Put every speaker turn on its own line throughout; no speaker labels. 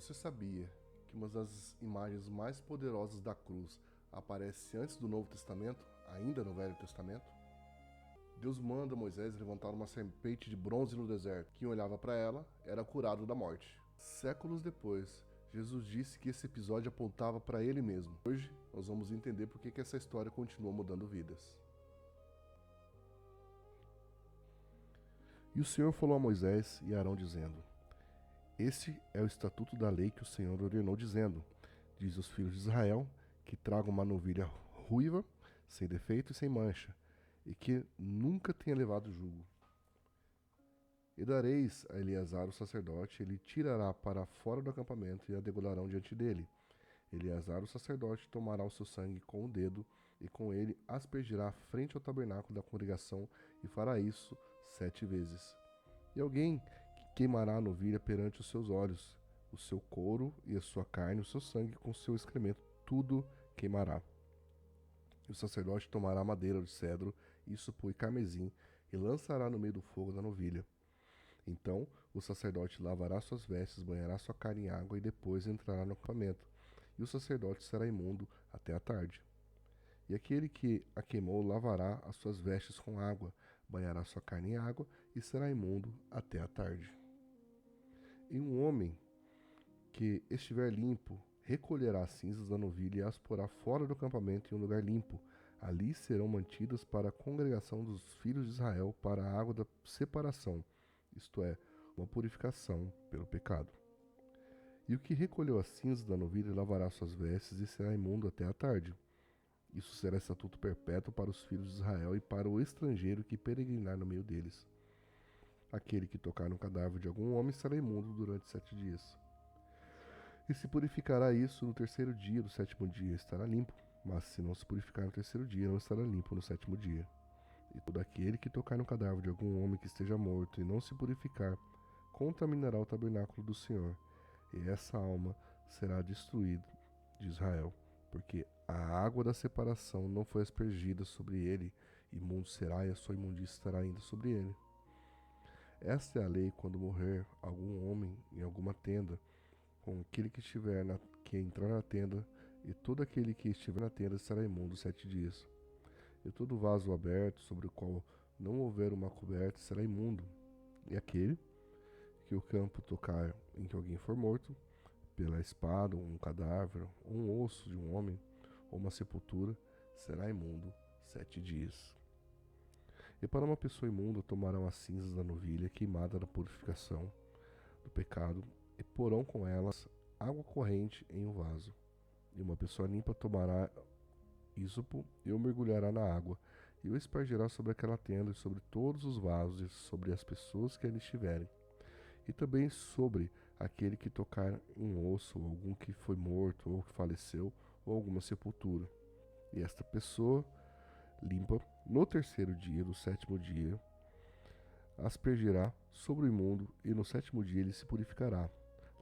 Você sabia que uma das imagens mais poderosas da cruz aparece antes do Novo Testamento, ainda no Velho Testamento? Deus manda Moisés levantar uma serpente de bronze no deserto. Quem olhava para ela era curado da morte. Séculos depois, Jesus disse que esse episódio apontava para ele mesmo. Hoje, nós vamos entender por que essa história continua mudando vidas. E o Senhor falou a Moisés e a Arão dizendo: Este é o estatuto da lei que o Senhor ordenou, dizendo: Diz aos filhos de Israel que tragam uma novilha ruiva, sem defeito e sem mancha, e que nunca tenha levado jugo. E dareis a Eleazar o sacerdote, ele tirará para fora do acampamento e a degolarão diante dele. Eleazar o sacerdote tomará o seu sangue com o dedo e com ele aspergirá frente ao tabernáculo da congregação e fará isso 7 vezes. E alguém que queimará a novilha perante os seus olhos, o seu couro e a sua carne, o seu sangue com o seu excremento, tudo queimará. E o sacerdote tomará madeira de cedro, ísopo e carmesim e lançará no meio do fogo da novilha. Então o sacerdote lavará suas vestes, banhará sua carne em água e depois entrará no acampamento. E o sacerdote será imundo até a tarde. E aquele que a queimou lavará as suas vestes com água, banhará sua carne em água e será imundo até a tarde. E um homem que estiver limpo recolherá as cinzas da novilha e as porá fora do acampamento em um lugar limpo. Ali serão mantidas para a congregação dos filhos de Israel para a água da separação, isto é, uma purificação pelo pecado. E o que recolheu as cinzas da novilha lavará suas vestes e será imundo até a tarde. Isso será estatuto perpétuo para os filhos de Israel e para o estrangeiro que peregrinar no meio deles. Aquele que tocar no cadáver de algum homem será imundo durante 7 dias. E se purificará isso no terceiro dia do 7º dia, estará limpo. Mas se não se purificar no terceiro dia, não estará limpo no 7º dia. E todo aquele que tocar no cadáver de algum homem que esteja morto e não se purificar, contaminará o tabernáculo do Senhor. E essa alma será destruída de Israel, porque a água da separação não foi aspergida sobre ele, imundo será e a sua imundícia estará ainda sobre ele. Esta é a lei quando morrer algum homem em alguma tenda, com aquele que entrar na tenda, e todo aquele que estiver na tenda será imundo 7 dias. E todo vaso aberto, sobre o qual não houver uma coberta, será imundo. E aquele que o campo tocar em que alguém for morto, pela espada, ou um cadáver, ou um osso de um homem, ou uma sepultura, será imundo 7 dias. E para uma pessoa imunda tomarão as cinzas da novilha queimada da purificação do pecado, e porão com elas água corrente em um vaso. E uma pessoa limpa tomará ísopo e o mergulhará na água, e o espargirá sobre aquela tenda, e sobre todos os vasos, e sobre as pessoas que ali estiverem. E também sobre aquele que tocar um osso, ou algum que foi morto, ou que faleceu, ou alguma sepultura. E esta pessoa limpa, no terceiro dia do 7º dia, aspergirá sobre o imundo, e no 7º dia ele se purificará.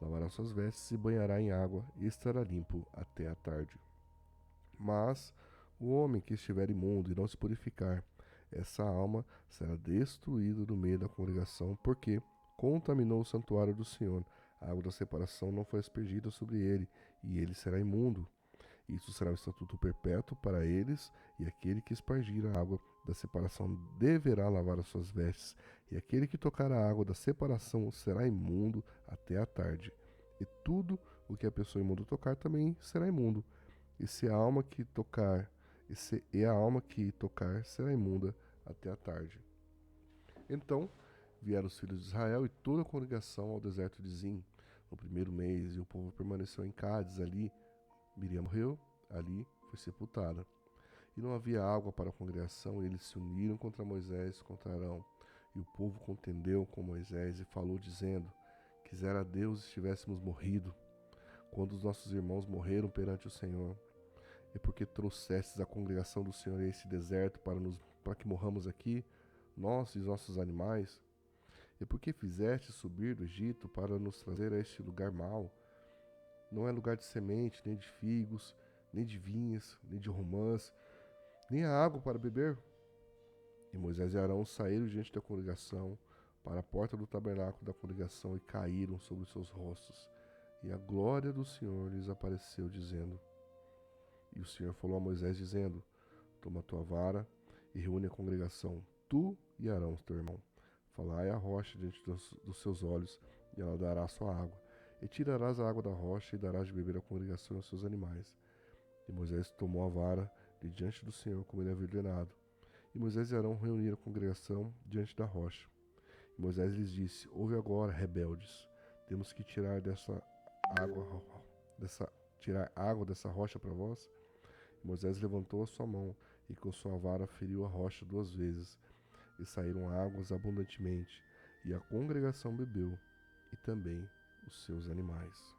Lavará suas vestes, se banhará em água, e estará limpo até a tarde. Mas o homem que estiver imundo e não se purificar, essa alma será destruída do meio da congregação, porque contaminou o santuário do Senhor. A água da separação não foi aspergida sobre ele, e ele será imundo. Isso será um estatuto perpétuo para eles, e aquele que espargir a água da separação deverá lavar as suas vestes, e aquele que tocar a água da separação será imundo até a tarde. E tudo o que a pessoa imunda tocar também será imundo. E a alma que tocar será imunda até a tarde. Então vieram os filhos de Israel e toda a congregação ao deserto de Zim no primeiro mês, e o povo permaneceu em Cádiz. Ali Miriam morreu, ali foi sepultada. E não havia água para a congregação, e eles se uniram contra Moisés, contra Arão. E o povo contendeu com Moisés e falou, dizendo: Quisera Deus estivéssemos morrido, quando os nossos irmãos morreram perante o Senhor. E porque trouxestes a congregação do Senhor a esse deserto para que morramos aqui, nós e os nossos animais? E porque fizeste subir do Egito para nos trazer a este lugar mau? Não é lugar de semente, nem de figos, nem de vinhas, nem de romãs, nem a água para beber. E Moisés e Arão saíram diante da congregação para a porta do tabernáculo da congregação e caíram sobre os seus rostos. e a glória do Senhor lhes apareceu, dizendo... E o Senhor falou a Moisés, dizendo: toma a tua vara e reúne a congregação, tu e Arão, teu irmão. Falai a rocha diante dos seus olhos, e ela dará a sua água. E tirarás a água da rocha e darás de beber à congregação e aos seus animais. E Moisés tomou a vara de diante do Senhor, como ele havia ordenado. E Moisés e Arão reuniram a congregação diante da rocha. E Moisés lhes disse: ouve agora, rebeldes, temos que tirar água dessa rocha para vós? E Moisés levantou a sua mão e com sua vara feriu a rocha 2 vezes, e saíram águas abundantemente, e a congregação bebeu, e também os seus animais.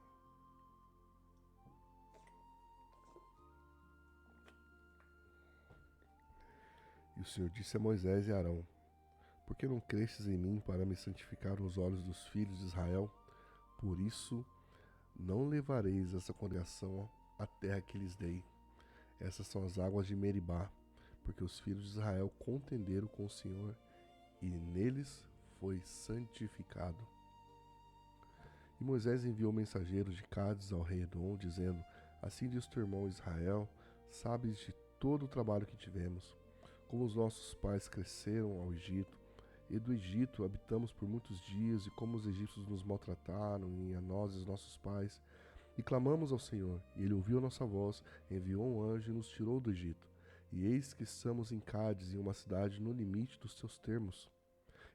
E o Senhor disse a Moisés e a Arão: por que não crestes em mim para me santificar os olhos dos filhos de Israel? Por isso não levareis essa congregação à terra que lhes dei. Essas são as águas de Meribá, porque os filhos de Israel contenderam com o Senhor, e neles foi santificado. E Moisés enviou mensageiros de Cádiz ao rei Edom, dizendo: assim diz teu irmão Israel, sabes de todo o trabalho que tivemos, como os nossos pais cresceram ao Egito, e do Egito habitamos por muitos dias, e como os egípcios nos maltrataram, e a nós e os nossos pais. E clamamos ao Senhor, e ele ouviu a nossa voz, enviou um anjo e nos tirou do Egito. E eis que estamos em Cádiz, em uma cidade no limite dos teus termos.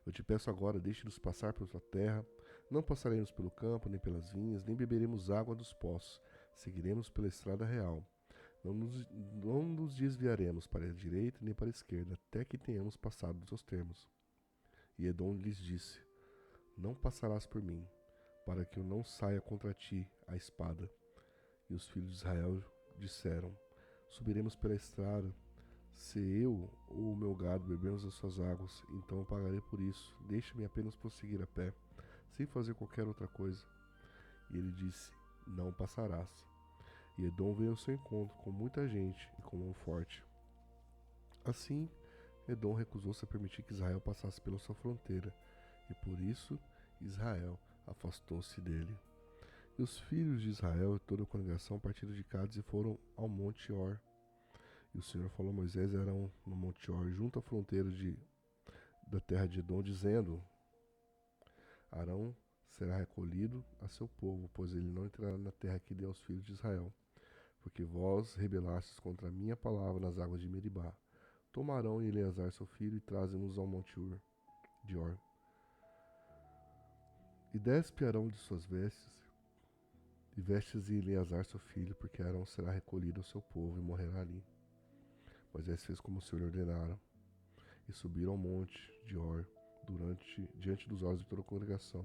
Eu te peço agora, deixe-nos passar pela tua terra. Não passaremos pelo campo, nem pelas vinhas, nem beberemos água dos poços. Seguiremos pela estrada real. Não nos desviaremos para a direita nem para a esquerda, até que tenhamos passado dos teus termos. E Edom lhes disse: não passarás por mim, para que eu não saia contra ti a espada. E os filhos de Israel disseram: subiremos pela estrada. Se eu ou o meu gado bebermos as suas águas, então eu pagarei por isso. Deixa-me apenas prosseguir a pé, sem fazer qualquer outra coisa. E ele disse: não passarás. E Edom veio ao seu encontro com muita gente e com mão forte. Assim, Edom recusou-se a permitir que Israel passasse pela sua fronteira, e por isso Israel afastou-se dele. E os filhos de Israel e toda a congregação partiram de Cádiz e foram ao Monte Or. E o Senhor falou a Moisés e Arão no Monte Or, junto à fronteira da terra de Edom, dizendo: Arão será recolhido a seu povo, pois ele não entrará na terra que dei aos filhos de Israel, porque vós rebelastes contra a minha palavra nas águas de Meribá. Toma Arão e Eleazar seu filho e traze-nos ao Monte de Or. E despe Arão de suas vestes, e vestes e Eleazar seu filho, porque Arão será recolhido ao seu povo e morrerá ali. Moisés fez como o Senhor lhe ordenara, e subiram ao monte de Or, diante dos olhos de toda a congregação.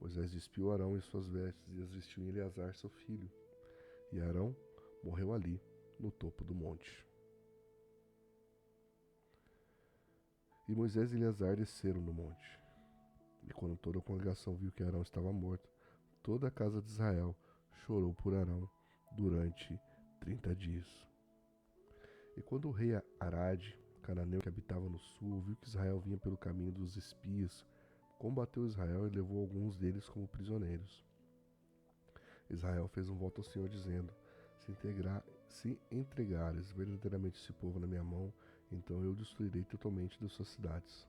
Moisés despiu Arão e suas vestes, e as vestiu em Eleazar seu filho. E Arão morreu ali, no topo do monte. E Moisés e Eleazar desceram no monte. E quando toda a congregação viu que Arão estava morto, toda a casa de Israel chorou por Arão durante 30 dias. E quando o rei Arade, cananeu que habitava no sul, viu que Israel vinha pelo caminho dos espias, combateu Israel e levou alguns deles como prisioneiros. Israel fez um voto ao Senhor, dizendo: se entregares verdadeiramente esse povo na minha mão, então eu destruirei totalmente das suas cidades.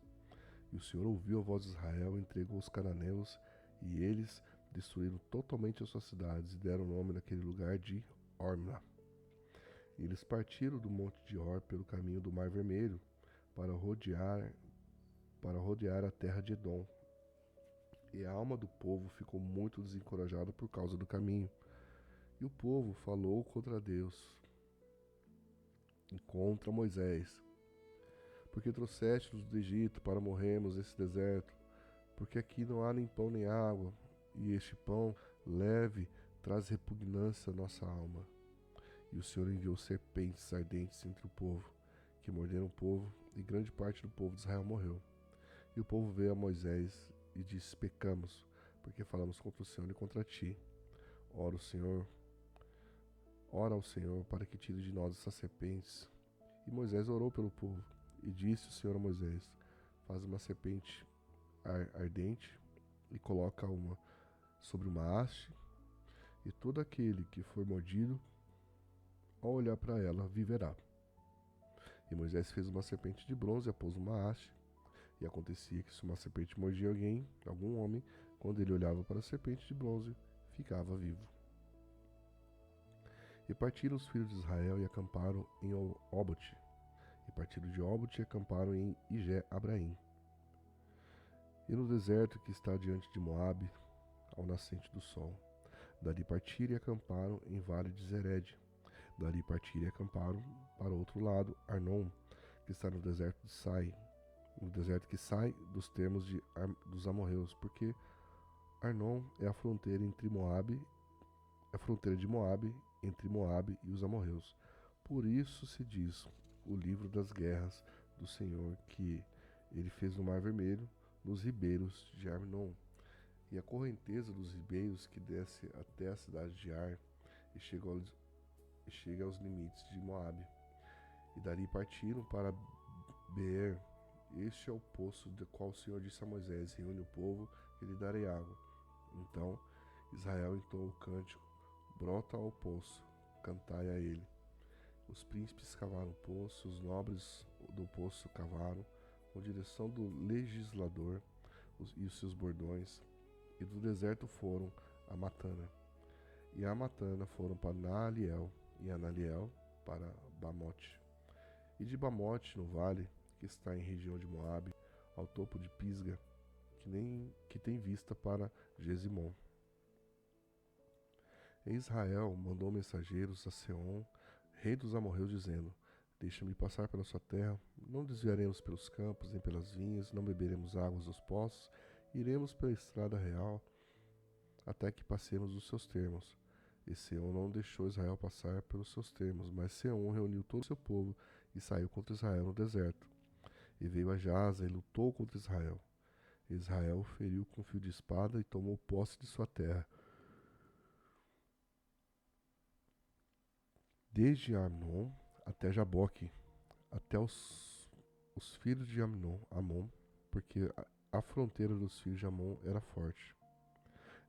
E o Senhor ouviu a voz de Israel, entregou os cananeus, e eles destruíram totalmente as suas cidades, e deram o nome daquele lugar de Orma. E eles partiram do monte de Or pelo caminho do Mar Vermelho, para rodear a terra de Edom. E a alma do povo ficou muito desencorajada por causa do caminho. E o povo falou contra Deus e contra Moisés: porque trouxeste-nos do Egito para morrermos nesse deserto? Porque aqui não há nem pão nem água, e este pão leve traz repugnância à nossa alma. E o Senhor enviou serpentes ardentes entre o povo, que morderam o povo, e grande parte do povo de Israel morreu. E o povo veio a Moisés e disse: pecamos, porque falamos contra o Senhor e contra ti. Ora ao Senhor para que tire de nós essas serpentes. E Moisés orou pelo povo, e disse o Senhor a Moisés: faz uma serpente ardente, e coloca uma sobre uma haste, e todo aquele que for mordido, ao olhar para ela, viverá. E Moisés fez uma serpente de bronze e a pôs numa haste. E acontecia que se uma serpente mordia alguém, algum homem, quando ele olhava para a serpente de bronze, ficava vivo. E partiram os filhos de Israel e acamparam em Obote. E partiram de Obote e acamparam em Ijé-Abraim. E no deserto que está diante de Moabe, ao nascente do sol. Dali partiram e acamparam em vale de Zered. Dali partiram e acamparam para o outro lado, Arnon, que está no deserto de Sai, no deserto que sai dos termos dos amorreus, porque Arnon é a fronteira entre Moabe, a fronteira de Moabe, entre Moabe e os amorreus. Por isso se diz o livro das guerras do Senhor, que ele fez no Mar Vermelho, nos ribeiros de Arnon, e a correnteza dos ribeiros que desce até a cidade de Ar e chega aos limites de Moabe. E dali partiram para Beer. Este é o poço do qual o Senhor disse a Moisés: reúne o povo e lhe darei água. Então Israel entoou o cântico: brota ao poço, cantai a ele. Os príncipes cavaram o poço, os nobres do poço cavaram, com direção do legislador e os seus bordões, e do deserto foram a Matana. E a Matana foram para Naaliel, e a Naaliel para Bamote. E de Bamote, no vale, que está em região de Moabe, ao topo de Pisga, que tem vista para Gesimon. E Israel mandou mensageiros a Seom, rei dos amorreus, dizendo: deixa-me passar pela sua terra, não desviaremos pelos campos, nem pelas vinhas, não beberemos águas dos poços, iremos pela estrada real, até que passemos os seus termos. E Seom não deixou Israel passar pelos seus termos, mas Seom reuniu todo o seu povo e saiu contra Israel no deserto. E veio a Jaza e lutou contra Israel. Israel o feriu com fio de espada e tomou posse de sua terra. Desde Arnon até Jaboque, até os filhos de Amon, porque a fronteira dos filhos de Amon era forte.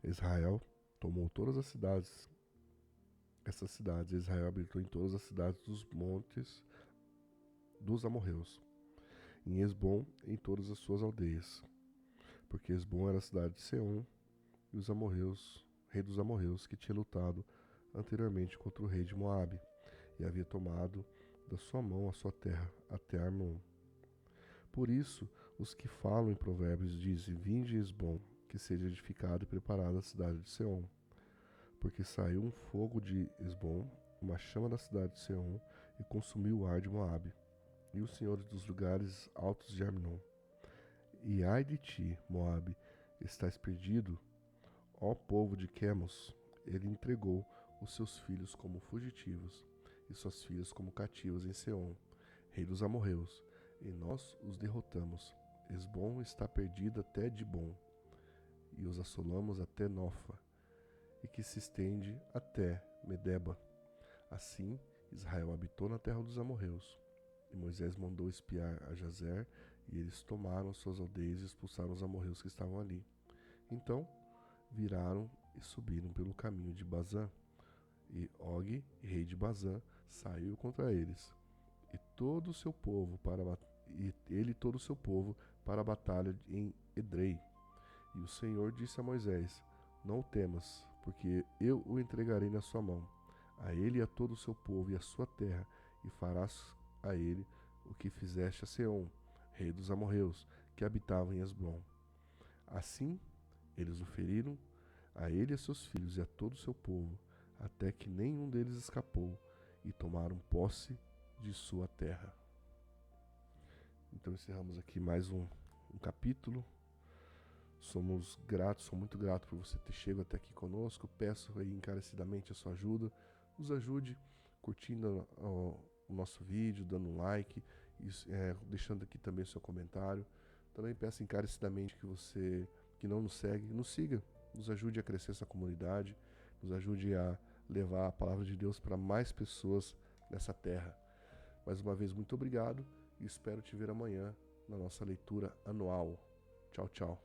Israel tomou todas as cidades. Essas cidades, Israel habitou em todas as cidades dos montes dos amorreus, em Esbom, em todas as suas aldeias, porque Esbom era a cidade de Seom, e os amorreus, rei dos amorreus, que tinha lutado anteriormente contra o rei de Moabe, e havia tomado da sua mão a sua terra até Arnon. Por isso, os que falam em provérbios dizem: vinde Esbom, que seja edificada e preparada a cidade de Seom. Porque saiu um fogo de Esbom, uma chama da cidade de Seom, e consumiu o ar de Moabe, e os senhores dos lugares altos de Arnon. E ai de ti, Moabe, estás perdido, ó povo de Quemos. Ele entregou os seus filhos como fugitivos, e suas filhas como cativas em Seom, rei dos amorreus, e nós os derrotamos. Esbom está perdido até Dibom, e os assolamos até Nofa, e que se estende até Medeba. Assim, Israel habitou na terra dos amorreus. E Moisés mandou espiar a Jazer, e eles tomaram suas aldeias e expulsaram os amorreus que estavam ali. Então, viraram e subiram pelo caminho de Bazã. E Og, rei de Bazã, saiu contra eles, e todo o seu povo todo o seu povo para a batalha em Edrei. E o Senhor disse a Moisés: não o temas, porque eu o entregarei na sua mão, a ele e a todo o seu povo e a sua terra, e farás a ele o que fizeste a Seom, rei dos amorreus, que habitava em Esbom. Assim, eles o feriram, a ele e a seus filhos e a todo o seu povo, até que nenhum deles escapou, e tomaram posse de sua terra. Então encerramos aqui mais um capítulo. Somos gratos, sou muito grato por você ter chegado até aqui conosco. Peço aí encarecidamente a sua ajuda. Nos ajude curtindo o nosso vídeo, dando um like, deixando aqui também o seu comentário. Também peço encarecidamente que você que não nos segue, nos siga. Nos ajude a crescer essa comunidade. Nos ajude a levar a palavra de Deus para mais pessoas nessa terra. Mais uma vez, muito obrigado e espero te ver amanhã na nossa leitura anual. Tchau, tchau.